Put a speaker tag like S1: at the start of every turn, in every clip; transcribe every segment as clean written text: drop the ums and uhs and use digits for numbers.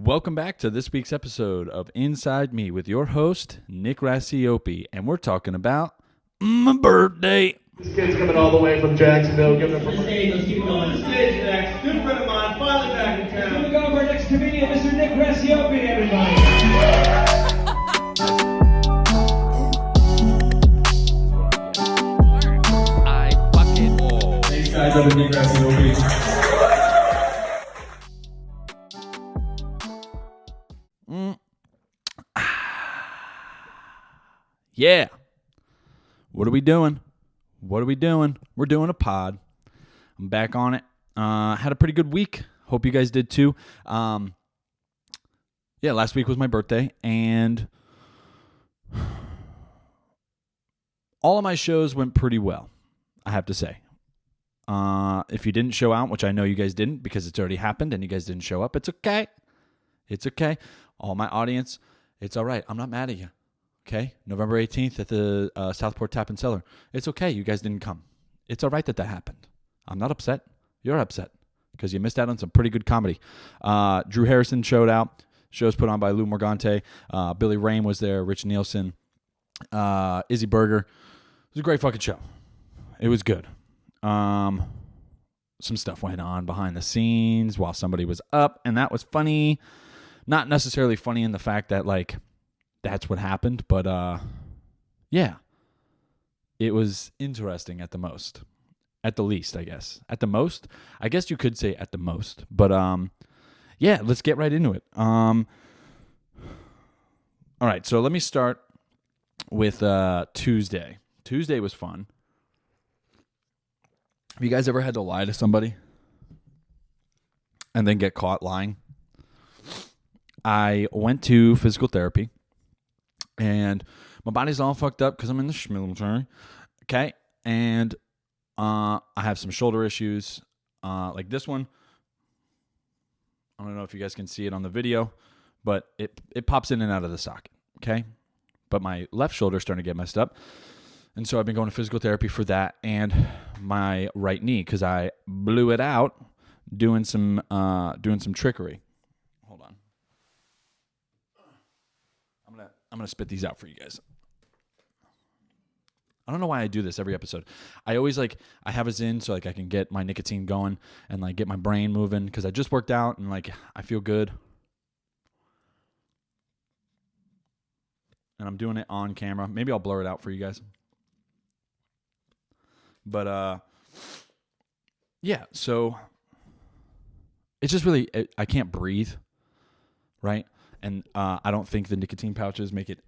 S1: Welcome back to this week's episode of Inside Me with your host, Nick Racioppi, and we're talking about my birthday.
S2: This kid's coming all the way from Jacksonville. Give it
S3: The stage, let's keep going. The stage next. Good friend of mine, finally back in town. Here we go for our next comedian, Mr. Nick Racioppi, everybody.
S1: I fucking
S3: Thanks, guys. I'm Nick Racioppi.
S1: Yeah. What are we doing? We're doing a pod. I'm back on it. Had a pretty good week. Hope you guys did too. Last week was my birthday, and all of my shows went pretty well, I have to say. If you didn't show out, which I know you guys didn't because it's already happened and you guys didn't show up, it's okay. It's okay. All my audience, it's all right. I'm not mad at you. Okay? November 18th at the Southport Tap and Cellar. It's okay. You guys didn't come. It's all right that happened. I'm not upset. You're upset because you missed out on some pretty good comedy. Drew Harrison showed out. Shows put on by Lou Morgante. Billy Rain was there. Rich Nielsen. Izzy Berger. It was a great fucking show. It was good. Some stuff went on behind the scenes while somebody was up, and that was funny. Not necessarily funny in the fact that, like, that's what happened, but, yeah. It was interesting at the most. At the least, I guess. At the most? I guess you could say at the most. But, yeah, let's get right into it. All right, so let me start with Tuesday. Tuesday was fun. Have you guys ever had to lie to somebody and then get caught lying? I went to physical therapy, and my body's all fucked up because I'm in the military. Okay, and I have some shoulder issues, like this one. I don't know if you guys can see it on the video, but it pops in and out of the socket. Okay, but my left shoulder's starting to get messed up. And so I've been going to physical therapy for that and my right knee because I blew it out doing some trickery. Hold on. I'm gonna spit these out for you guys. I don't know why I do this every episode. I always I have a Zyn so I can get my nicotine going and get my brain moving because I just worked out and I feel good. And I'm doing it on camera. Maybe I'll blur it out for you guys. But, yeah, so it's just really, I can't breathe, right? And I don't think the nicotine pouches make it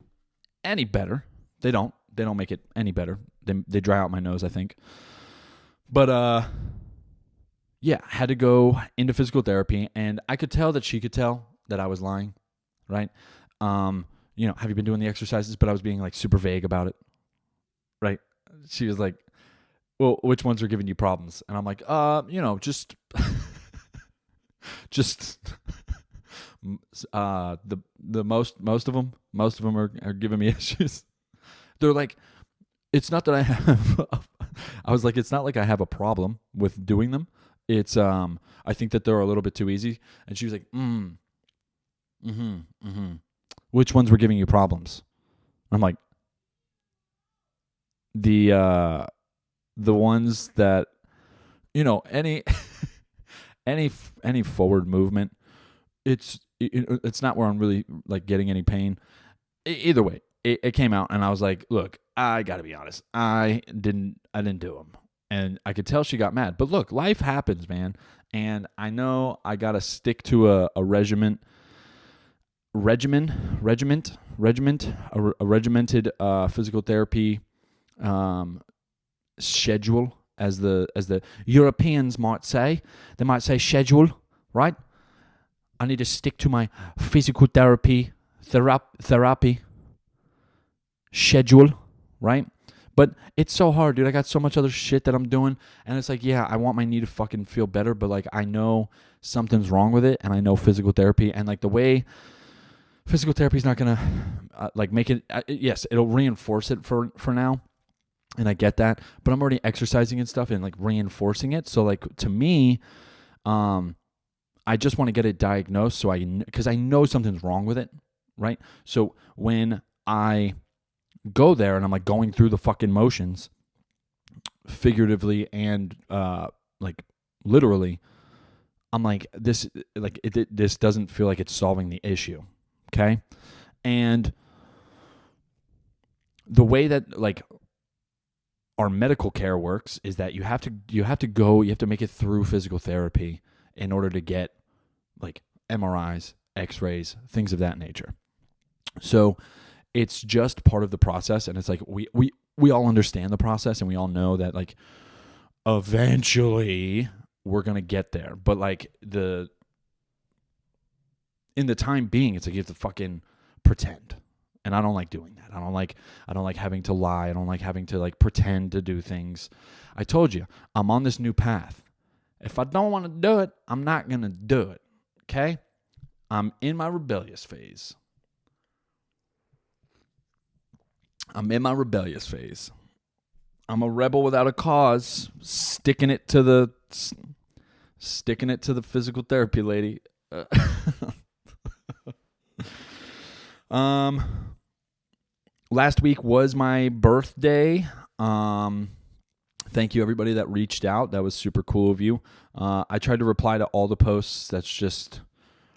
S1: any better. They don't make it any better. They dry out my nose, I think. But, yeah, had to go into physical therapy, and I could tell that she could tell that I was lying, right? Have you been doing the exercises? But I was being, super vague about it, right? She was like, well, which ones are giving you problems? And I'm like, just the most of them are giving me issues. They're like, it's not that I have, I was like, it's not like I have a problem with doing them. It's, I think that they're a little bit too easy. And she was like, which ones were giving you problems? I'm like, the ones that, any forward movement, it's not where I'm really getting any pain. Either way, it came out, and I was like, look, I gotta be honest, I didn't do them, and I could tell she got mad. But look, life happens, man, and I know I gotta stick to a regimented physical therapy schedule, as the Europeans might say. They might say schedule, right? I need to stick to my physical therapy schedule, right? But it's so hard, dude. I got so much other shit that I'm doing, and it's like, yeah, I want my knee to fucking feel better, but I know something's wrong with it, and I know physical therapy, and the way physical therapy is not gonna make it. Yes, it'll reinforce it for now. And I get that, but I'm already exercising and stuff and reinforcing it. So to me, I I just want to get it diagnosed so because I know something's wrong with it, right? So when I go there and I'm like going through the fucking motions, figuratively and like literally, I'm like, this doesn't feel like it's solving the issue, okay? And the way that like our medical care works is that you have to make it through physical therapy in order to get like MRIs, X-rays, things of that nature. So it's just part of the process, and it's like we all understand the process, and we all know that like eventually we're gonna get there. But like in the time being, it's like you have to fucking pretend. And I don't like doing that. I don't like having to lie. I don't like having to like pretend to do things. I told you, I'm on this new path. If I don't want to do it, I'm not going to do it. Okay? I'm in my rebellious phase. I'm a rebel without a cause, sticking it to the physical therapy lady. Last week was my birthday. Thank you everybody that reached out. That was super cool of you. I tried to reply to all the posts. That's just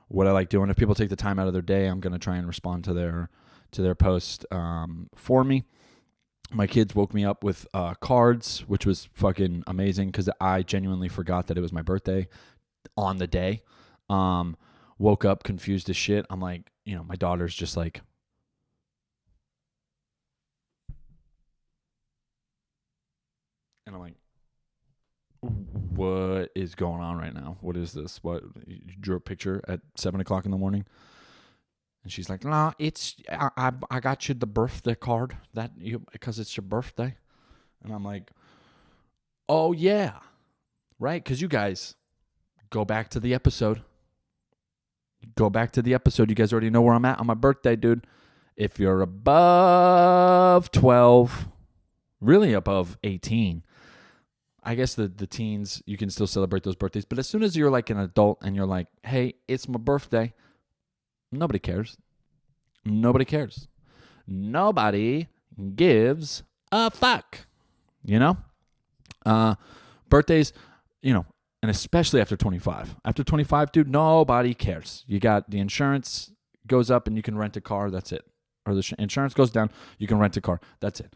S1: what I like doing. If people take the time out of their day, I'm going to try and respond to their post for me. My kids woke me up with cards, which was fucking amazing because I genuinely forgot that it was my birthday on the day. Woke up confused as shit. I'm like, my daughter's just like, and I'm like, what is going on right now? What is this? What, you drew a picture at 7:00 in the morning? And she's like, no, it's, I got you the birthday card because it's your birthday. And I'm like, oh yeah, right? Because you guys go back to the episode. You guys already know where I'm at on my birthday, dude. If you're above 12, really above 18, I guess the teens, you can still celebrate those birthdays. But as soon as you're like an adult and you're like, hey, it's my birthday, nobody cares. Nobody gives a fuck. Birthdays, and especially after 25. After 25, dude, nobody cares. You got the insurance goes up and you can rent a car. That's it. Or the insurance goes down, you can rent a car. That's it.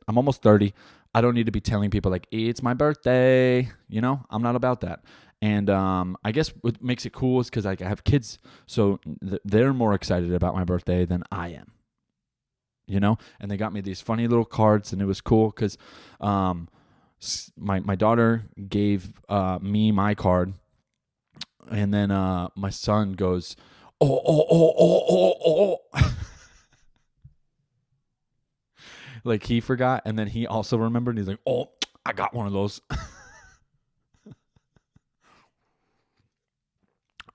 S1: I'm almost 30. I don't need to be telling people like, it's my birthday. I'm not about that. And I guess what makes it cool is because I have kids, so they're more excited about my birthday than I am. And they got me these funny little cards, and it was cool because my daughter gave me my card, and then my son goes, oh. Like he forgot, and then he also remembered, and he's like, oh, I got one of those.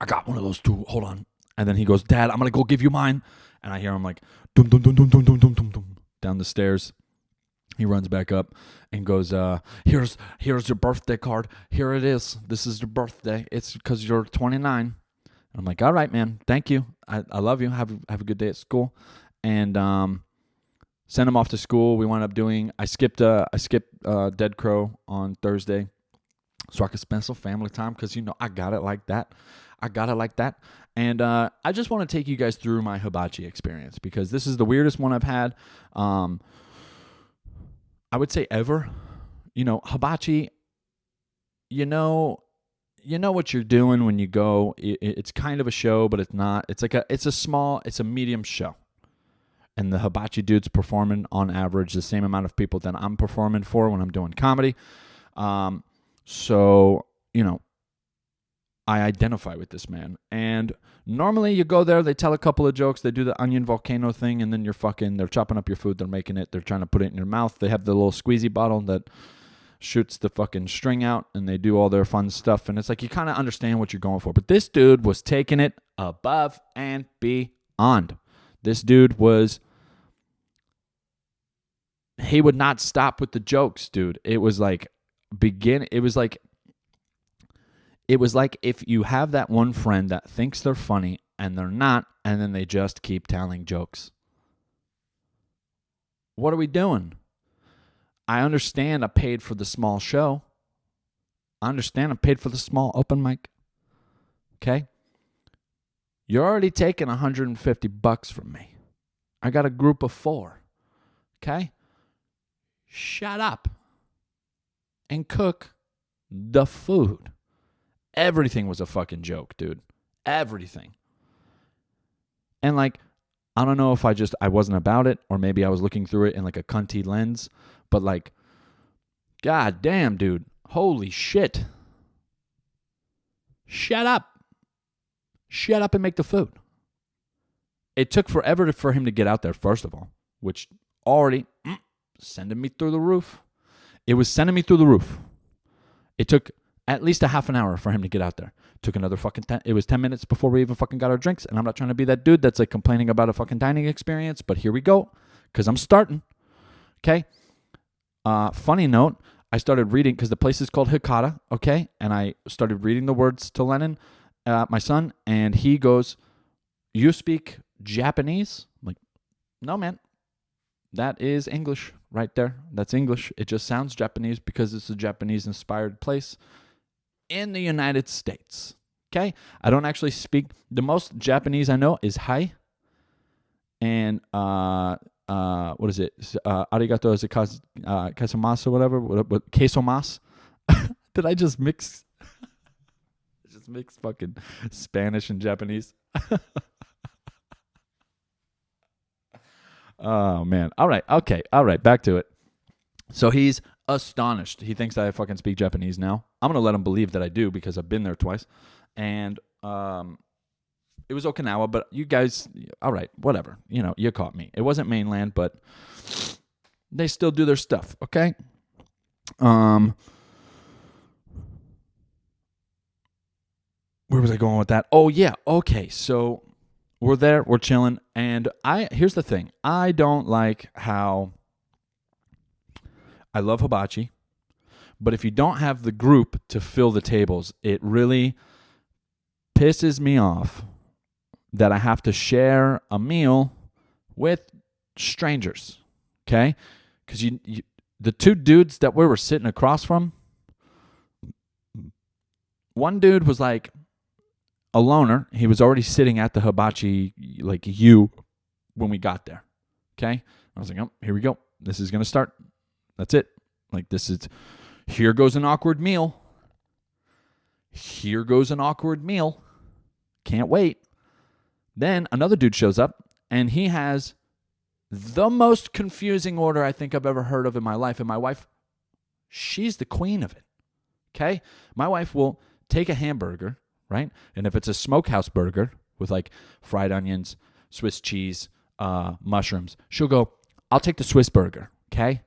S1: I got one of those too. Hold on. And then he goes, Dad, I'm going to go give you mine. And I hear him like, dum, dum, dum, dum, dum, dum, dum, dum, dum, down the stairs. He runs back up and goes, here's your birthday card. Here it is. This is your birthday. It's because you're 29. I'm like, all right, man. Thank you. I love you. Have a good day at school. And sent him off to school. We wound up I skipped Dead Crow on Thursday so I could spend some family time because, I got it like that. And I just want to take you guys through my hibachi experience because this is the weirdest one I've had, I would say ever. Hibachi, you know what you're doing when you go. It's kind of a show, but it's not. It's a medium show. And the hibachi dude's performing on average the same amount of people that I'm performing for when I'm doing comedy. So, I identify with this man. And normally you go there, they tell a couple of jokes, they do the onion volcano thing, and then they're chopping up your food, they're making it, they're trying to put it in your mouth. They have the little squeezy bottle that shoots the fucking string out, and they do all their fun stuff. And it's like you kind of understand what you're going for. But this dude was taking it above and beyond. This dude he would not stop with the jokes, dude. It was like It was like if you have that one friend that thinks they're funny and they're not, and then they just keep telling jokes. What are we doing? I understand I paid for the small show. I understand I paid for the small open mic. Okay? You're already taking $150 from me. I got a group of 4. Okay? Shut up and cook the food. Everything was a fucking joke, dude. Everything. And like, I don't know if I wasn't about it, or maybe I was looking through it in like a cunty lens, but like, god damn, dude. Holy shit. Shut up. Shut up and make the food. It took forever for him to get out there, first of all, which already sending me through the roof. It was sending me through the roof. It took at least a half an hour for him to get out there. Took another fucking 10. It was 10 minutes before we even fucking got our drinks. And I'm not trying to be that dude that's like complaining about a fucking dining experience, but here we go, because I'm starting. Okay. Funny note, I started reading, because the place is called Hikata, okay? And I started reading the words to Lennon, my son, and he goes, "You speak Japanese?" I'm like, "No, man. That is English right there. That's English. It just sounds Japanese because it's a Japanese-inspired place in the United States." Okay? I don't actually speak. The most Japanese I know is hi. And what is it? Arigato is quesomas or whatever. What quesomas? Did I just mix? Just mix fucking Spanish and Japanese. Oh man. All right. Okay. All right. Back to it. So he's astonished. He thinks I fucking speak Japanese now. I'm gonna let him believe that I do because I've been there twice, and it was Okinawa. But you guys, all right, whatever. You know, you caught me. It wasn't mainland, but they still do their stuff. Okay. Where was I going with that? Oh yeah. Okay. So we're there. We're chilling, and here's the thing. I don't like how. I love Hibachi, but if you don't have the group to fill the tables, it really pisses me off that I have to share a meal with strangers, okay? Because the two dudes that we were sitting across from, one dude was like a loner. He was already sitting at the Hibachi like you when we got there, okay? I was like, oh, here we go. This is going to start. That's it. Like here goes an awkward meal. Here goes an awkward meal. Can't wait. Then another dude shows up, and he has the most confusing order I think I've ever heard of in my life. And my wife, she's the queen of it. Okay? My wife will take a hamburger, right? And if it's a smokehouse burger with like fried onions, Swiss cheese, mushrooms, she'll go, "I'll take the Swiss burger." Okay?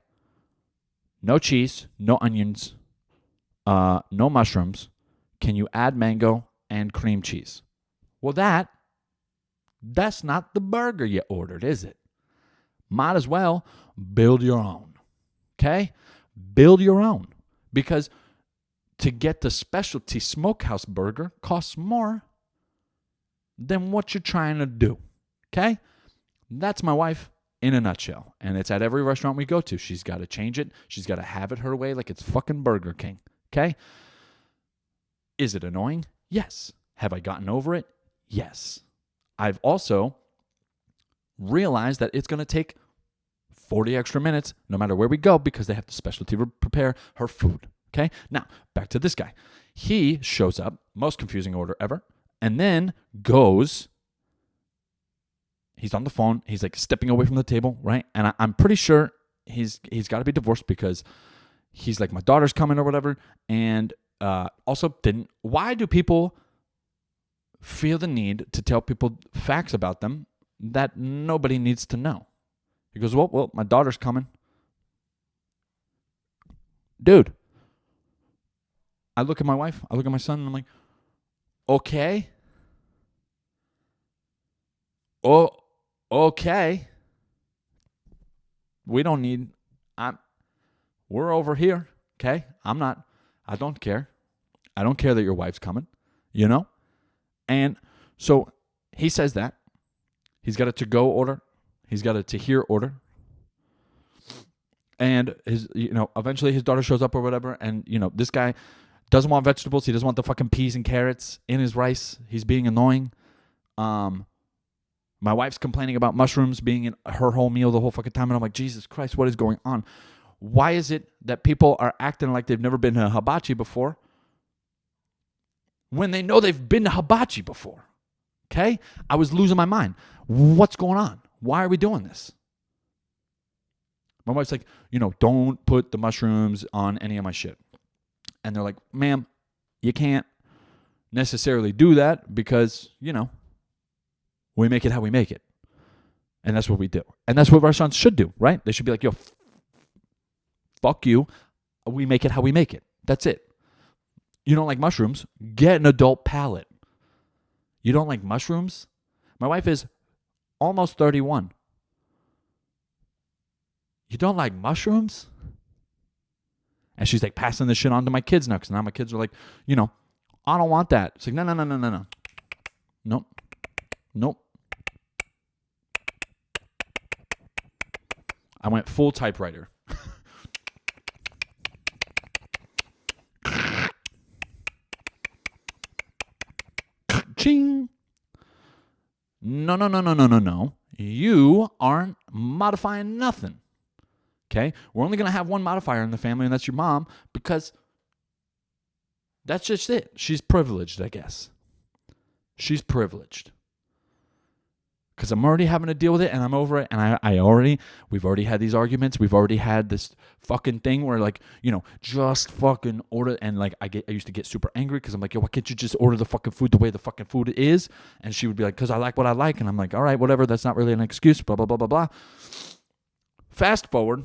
S1: No cheese, no onions, no mushrooms. Can you add mango and cream cheese? Well, that's not the burger you ordered, is it? Might as well build your own. Okay? Build your own. Because to get the specialty smokehouse burger costs more than what you're trying to do. Okay? That's my wife in a nutshell. And it's at every restaurant we go to. She's got to change it. She's got to have it her way like it's fucking Burger King. Okay? Is it annoying? Yes. Have I gotten over it? Yes. I've also realized that it's going to take 40 extra minutes no matter where we go because they have to specialty prepare her food. Okay? Now, back to this guy. He shows up, most confusing order ever, and then goes... He's on the phone. He's like stepping away from the table, right? And I'm pretty sure he's got to be divorced because he's like, my daughter's coming or whatever. And also why do people feel the need to tell people facts about them that nobody needs to know? He goes, well, my daughter's coming. Dude, I look at my wife, I look at my son, and I'm like, okay. Oh, okay. We don't need, we're over here, okay? I don't care. I don't care that your wife's coming, you know? And so he says that. He's got a to-go order. He's got a to-here order. And eventually his daughter shows up or whatever. And, this guy doesn't want vegetables. He doesn't want the fucking peas and carrots in his rice. He's being annoying. My wife's complaining about mushrooms being in her whole meal the whole fucking time. And I'm like, Jesus Christ, what is going on? Why is it that people are acting like they've never been to hibachi before when they know they've been to hibachi before? Okay? I was losing my mind. What's going on? Why are we doing this? My wife's like, don't put the mushrooms on any of my shit. And they're like, ma'am, you can't necessarily do that because, we make it how we make it. And that's what we do. And that's what restaurants should do, right? They should be like, yo, fuck you. We make it how we make it. That's it. You don't like mushrooms? Get an adult palate. You don't like mushrooms? My wife is almost 31. You don't like mushrooms? And she's like passing this shit on to my kids now because now my kids are like, I don't want that. It's like, no. Nope. I went full typewriter. Ching. No. You aren't modifying nothing. Okay? We're only going to have one modifier in the family, and that's your mom, because that's just it. She's privileged, I guess. She's privileged. Because I'm already having to deal with it, and I'm over it, and we've already had these arguments. We've already had this fucking thing where, just fucking order, and, I used to get super angry because I'm like, yo, why can't you just order the fucking food the way the fucking food is? And she would be like, because I like what I like, and I'm like, all right, whatever, that's not really an excuse, blah, blah, blah, blah, blah. Fast forward,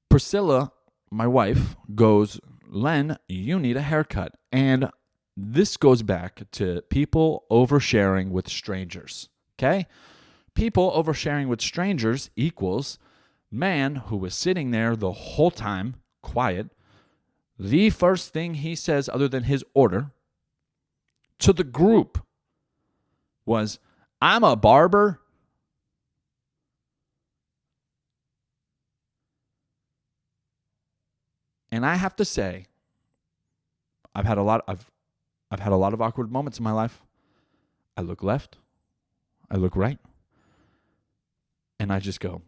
S1: Priscilla, my wife, goes, Len, you need a haircut. And this goes back to people oversharing with strangers, okay? People oversharing with strangers equals man who was sitting there the whole time, quiet. The first thing he says other than his order to the group was, I'm a barber. And I have to say, I've had a lot of awkward moments in my life. I look left, I look right, and I just go,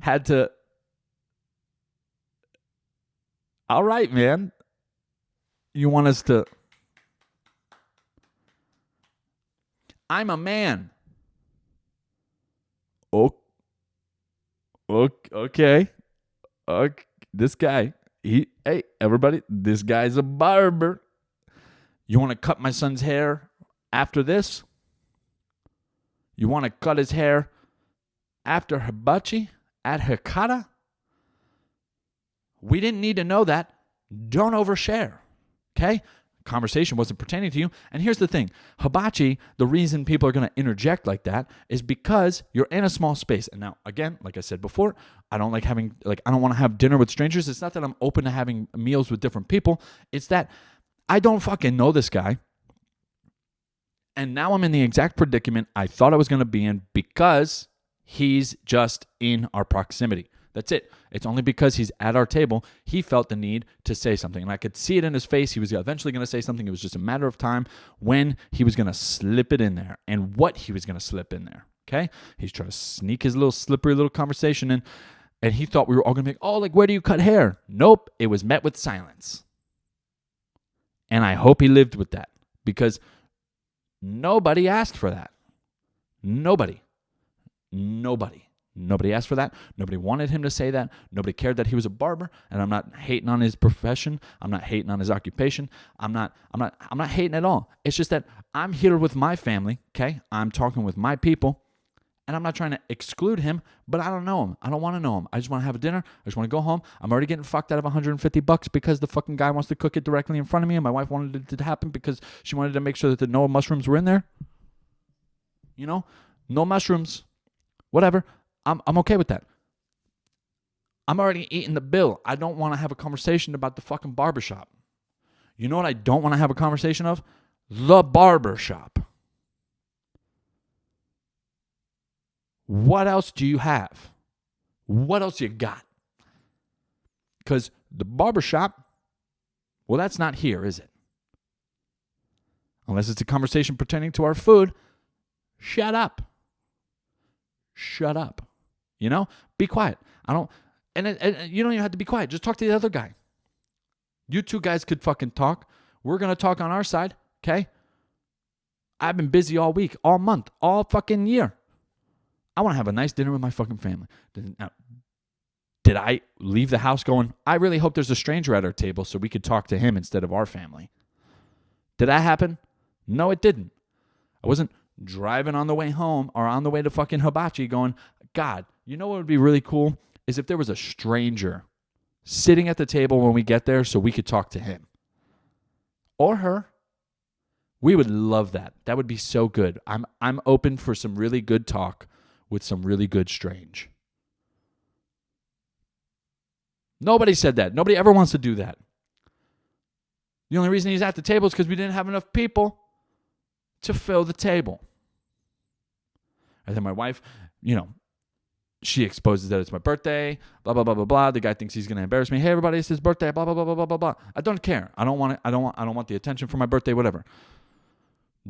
S1: had to, all right, man, you want us to, I'm a man. Okay. This guy, hey, everybody, this guy's a barber. You want to cut my son's hair after this? You want to cut his hair after hibachi at Hikata? We didn't need to know that. Don't overshare, okay? Conversation wasn't pertaining to you. And here's the thing. Hibachi, the reason people are going to interject like that is because you're in a small space. And now, again, like I said before, I don't want to have dinner with strangers. It's not that I'm open to having meals with different people. It's that I don't fucking know this guy. And now I'm in the exact predicament I thought I was going to be in because he's just in our proximity. That's it. It's only because he's at our table, he felt the need to say something. And I could see it in his face. He was eventually going to say something. It was just a matter of time when he was going to slip it in there and what he was going to slip in there. Okay? He's trying to sneak his little slippery little conversation in. And he thought we were all going to be like, where do you cut hair? Nope. It was met with silence. And I hope he lived with that because nobody asked for that. Nobody asked for that. Nobody wanted him to say that. Nobody cared that he was a barber. And I'm not hating on his profession. I'm not hating on his occupation. I'm not hating at all. It's just that I'm here with my family, okay? I'm talking with my people. And I'm not trying to exclude him, but I don't know him. I don't want to know him. I just want to have a dinner. I just want to go home. I'm already getting fucked out of $150 because the fucking guy wants to cook it directly in front of me. And my wife wanted it to happen because she wanted to make sure that no mushrooms were in there. no mushrooms, whatever. I'm okay with that. I'm already eating the bill. I don't want to have a conversation about the fucking barbershop. You know what I don't want to have a conversation of? The barbershop. What else do you have? What else you got? Because the barbershop, well, that's not here, is it? Unless it's a conversation pertaining to our food, shut up. Shut up. Be quiet. And you don't even have to be quiet. Just talk to the other guy. You two guys could fucking talk. We're going to talk on our side, okay? I've been busy all week, all month, all fucking year. I want to have a nice dinner with my fucking family. Now, did I leave the house going, I really hope there's a stranger at our table so we could talk to him instead of our family? Did that happen? No, it didn't. I wasn't driving on the way home or on the way to fucking Hibachi going, God, you know what would be really cool? Is if there was a stranger sitting at the table when we get there so we could talk to him. Or her. We would love that. That would be so good. I'm open for some really good talk with some really good strange. Nobody said that. Nobody ever wants to do that. The only reason he's at the table is because we didn't have enough people to fill the table. And then my wife, she exposes that it's my birthday, blah, blah, blah, blah, blah. The guy thinks he's going to embarrass me. Hey, everybody, it's his birthday, blah, blah, blah, blah, blah, blah, blah. I don't care. I don't want it. I don't want the attention for my birthday, whatever.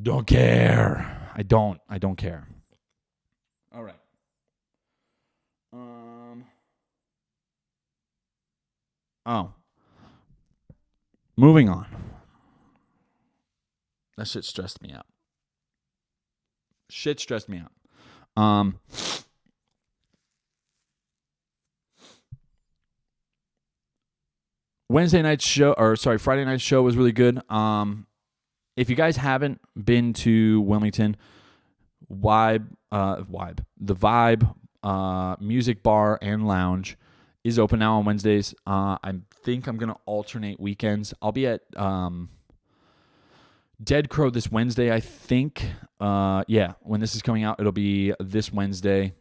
S1: Don't care. I don't care. All right. Moving on. That shit stressed me out. Friday night's show was really good. If you guys haven't been to Wilmington, the Vibe Music Bar and Lounge is open now on Wednesdays. I think I'm going to alternate weekends. I'll be at Dead Crow this Wednesday, I think. When this is coming out, it'll be this Wednesday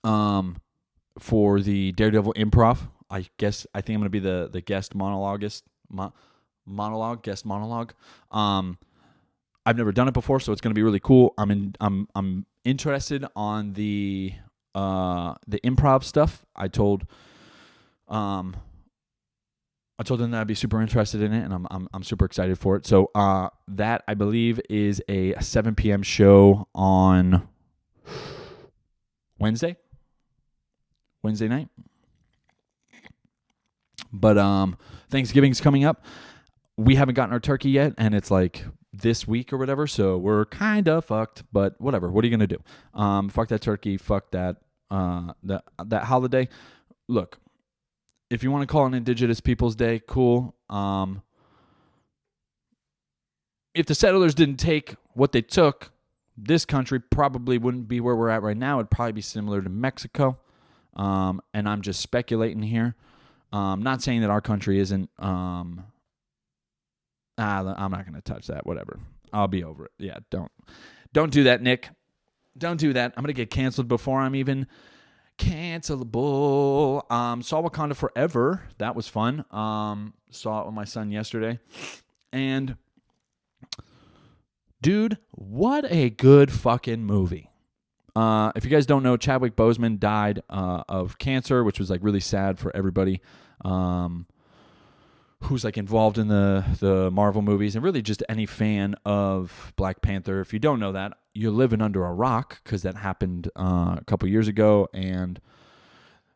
S1: for the Daredevil Improv. I think I'm going to be the guest monologuist. Guest monologue. I've never done it before, so it's going to be really cool. I'm interested on the improv stuff. I told them that I'd be super interested in it, and I'm super excited for it. So that, I believe, is a 7 p.m. show on Wednesday night. But Thanksgiving's coming up. We haven't gotten our turkey yet, and it's like this week or whatever, so we're kind of fucked, but whatever. What are you going to do? Fuck that turkey, fuck that holiday. Look, if you want to call it Indigenous Peoples Day, cool. If the settlers didn't take what they took, this country probably wouldn't be where we're at right now. It'd probably be similar to Mexico. And I'm just speculating here. Not saying that our country isn't. I'm not going to touch that. Whatever. I'll be over it. Yeah, don't do that, Nick. Don't do that. I'm going to get canceled before I'm even cancelable. Saw Wakanda Forever. That was fun. Saw it with my son yesterday. And dude, what a good fucking movie. If you guys don't know, Chadwick Boseman died of cancer, which was like really sad for everybody who's like involved in the Marvel movies, and really just any fan of Black Panther. If you don't know that, you're living under a rock, because that happened a couple years ago, and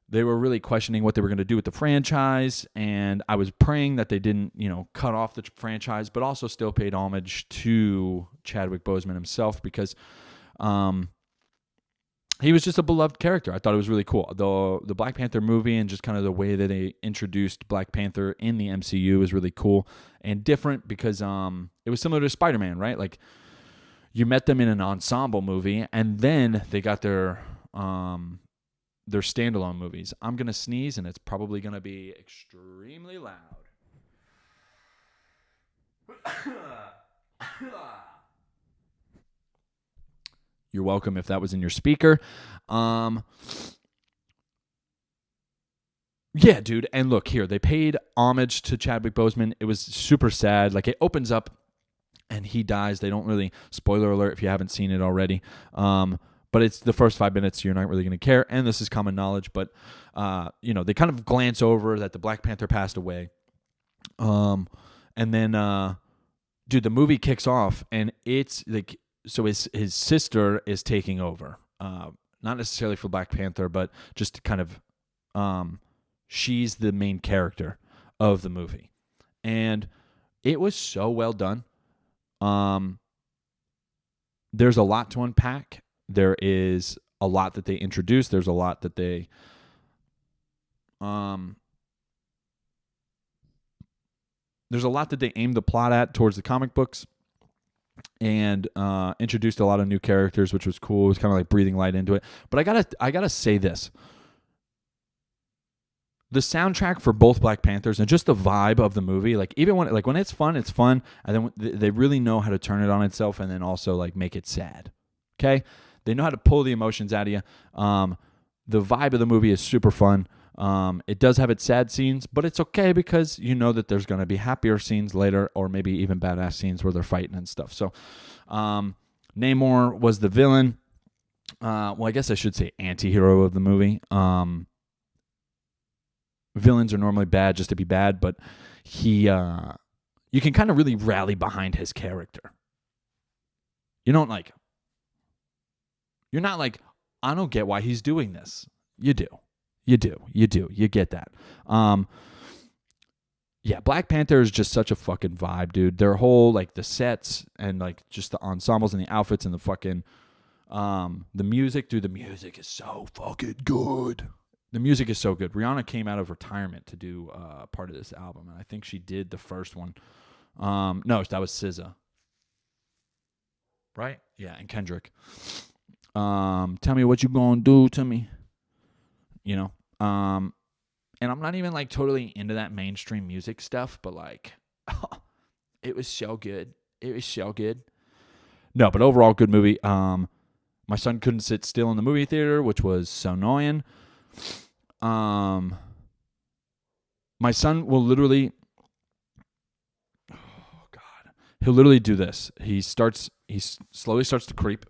S1: they were really questioning what they were going to do with the franchise. And I was praying that they didn't, cut off the franchise, but also still paid homage to Chadwick Boseman himself, because he was just a beloved character. I thought it was really cool. The Black Panther movie, and just kind of the way that they introduced Black Panther in the MCU was really cool and different, because it was similar to Spider-Man, right? Like, you met them in an ensemble movie, and then they got their standalone movies. I'm going to sneeze, and it's probably going to be extremely loud. You're welcome if that was in your speaker. Yeah, dude. And look here, they paid homage to Chadwick Boseman. It was super sad. Like, it opens up and he dies. They don't really, spoiler alert if you haven't seen it already. But it's the first 5 minutes, you're not really going to care. And this is common knowledge, but, they kind of glance over that the Black Panther passed away. And then, dude, the movie kicks off and it's like, so his sister is taking over. Not necessarily for Black Panther, but just to kind of, she's the main character of the movie. And it was so well done. There's a lot to unpack. There is a lot that they introduced. There's a lot that they aimed the plot at towards the comic books, and introduced a lot of new characters, which was cool. It was kind of like breathing light into it. But I gotta say this. The soundtrack for both Black Panthers and just the vibe of the movie, like even when it's fun, and then they really know how to turn it on itself, and then also like make it sad. Okay, they know how to pull the emotions out of you. The vibe of the movie is super fun. It does have its sad scenes, but it's okay because you know that there's going to be happier scenes later, or maybe even badass scenes where they're fighting and stuff. So, Namor was the villain. Well, I guess I should say anti-hero of the movie. Villains are normally bad just to be bad, but you can kind of really rally behind his character. You're not like, I don't get why he's doing this. You do. You get that. Yeah, Black Panther is just such a fucking vibe, dude. Their whole, like, the sets and, like, just the ensembles and the outfits and the fucking, the music, dude, the music is so fucking good. The music is so good. Rihanna came out of retirement to do part of this album, and I think she did the first one. No, that was SZA. Right? Yeah, and Kendrick. Tell me what you gonna do to me. And I'm not even like totally into that mainstream music stuff, but like, it was so good. No, but overall, good movie. My son couldn't sit still in the movie theater, which was so annoying. My son will literally, he'll literally do this. He slowly starts to creep.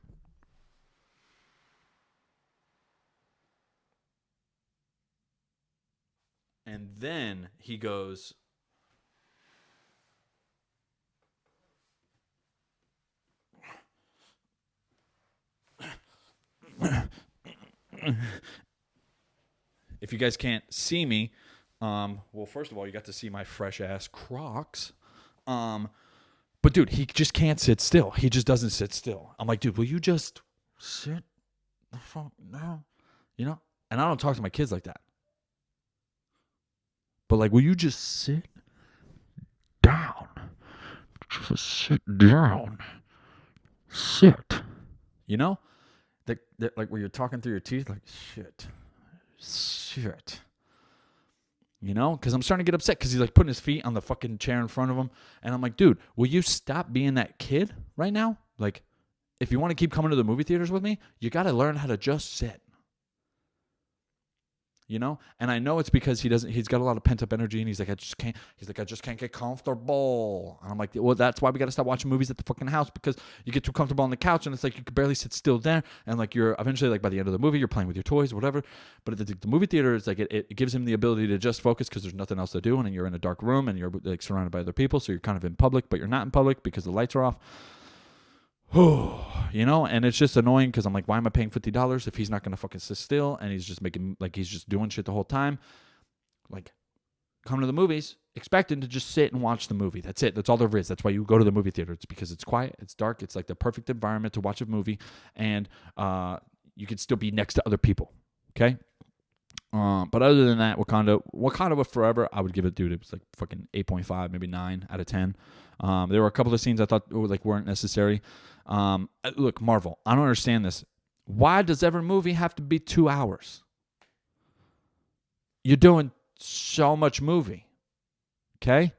S1: And then he goes, if you guys can't see me, well, first of all, you got to see my fresh ass Crocs. But dude, he just can't sit still. He just doesn't sit still. I'm like, dude, will you just sit the fuck down? And I don't talk to my kids like that. But like, will you just sit down? Just sit down. Sit. Like where you're talking through your teeth, like, shit. Because I'm starting to get upset because he's like putting his feet on the fucking chair in front of him. And I'm like, dude, will you stop being that kid right now? Like, if you want to keep coming to the movie theaters with me, you got to learn how to just sit. And I know it's because he's got a lot of pent up energy, and he's like, I just can't get comfortable. And I'm like, well, that's why we got to stop watching movies at the fucking house, because you get too comfortable on the couch, and it's like you can barely sit still there, and like you're eventually, like, by the end of the movie, you're playing with your toys or whatever. But at the movie theater, it's like it gives him the ability to just focus because there's nothing else to do, and you're in a dark room, and you're like surrounded by other people, so you're kind of in public, but you're not in public because the lights are off. And it's just annoying because I'm like, why am I paying $50 if he's not going to fucking sit still, and he's just making, like, he's just doing shit the whole time? Like, come to the movies expecting to just sit and watch the movie. That's it. That's all there is. That's why you go to the movie theater. It's because it's quiet, it's dark, it's like the perfect environment to watch a movie, and you can still be next to other people. Okay? But other than that, Wakanda was forever. I would give it, dude, it was like fucking 8.5, maybe 9 out of 10. There were a couple of scenes I thought weren't necessary. Look, Marvel, I don't understand this. Why does every movie have to be 2 hours? You're doing so much movie. Okay?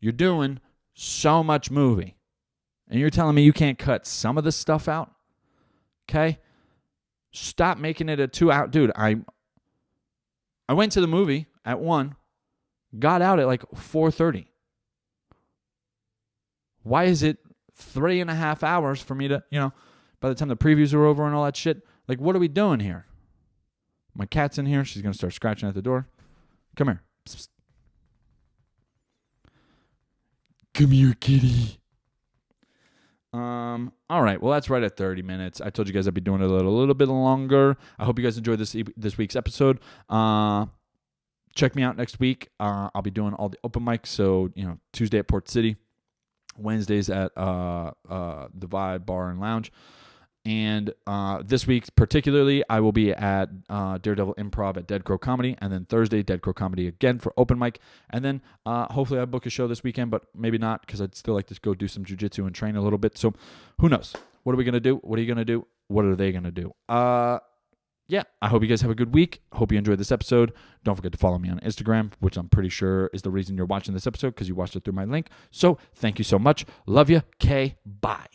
S1: You're doing so much movie. And you're telling me you can't cut some of this stuff out? Okay? Stop making it a 2 hour. Dude, I went to the movie at 1, got out at like 4:30. Why is it 3.5 hours for me to, by the time the previews are over and all that shit? Like, what are we doing here? My cat's in here. She's going to start scratching at the door. Come here. Psst, psst. Come here, kitty. All right. Well, that's right at 30 minutes. I told you guys I'd be doing it a little bit longer. I hope you guys enjoyed this week's episode. Check me out next week. I'll be doing all the open mics. So, Tuesday at Port City, Wednesdays at the Vibe Bar and Lounge. And this week, particularly, I will be at Daredevil Improv at Dead Crow Comedy. And then Thursday, Dead Crow Comedy again for open mic. And then hopefully I book a show this weekend, but maybe not because I'd still like to go do some jiu-jitsu and train a little bit. So who knows? What are we going to do? What are you going to do? What are they going to do? Yeah, I hope you guys have a good week. Hope you enjoyed this episode. Don't forget to follow me on Instagram, which I'm pretty sure is the reason you're watching this episode because you watched it through my link. So thank you so much. Love you. Bye.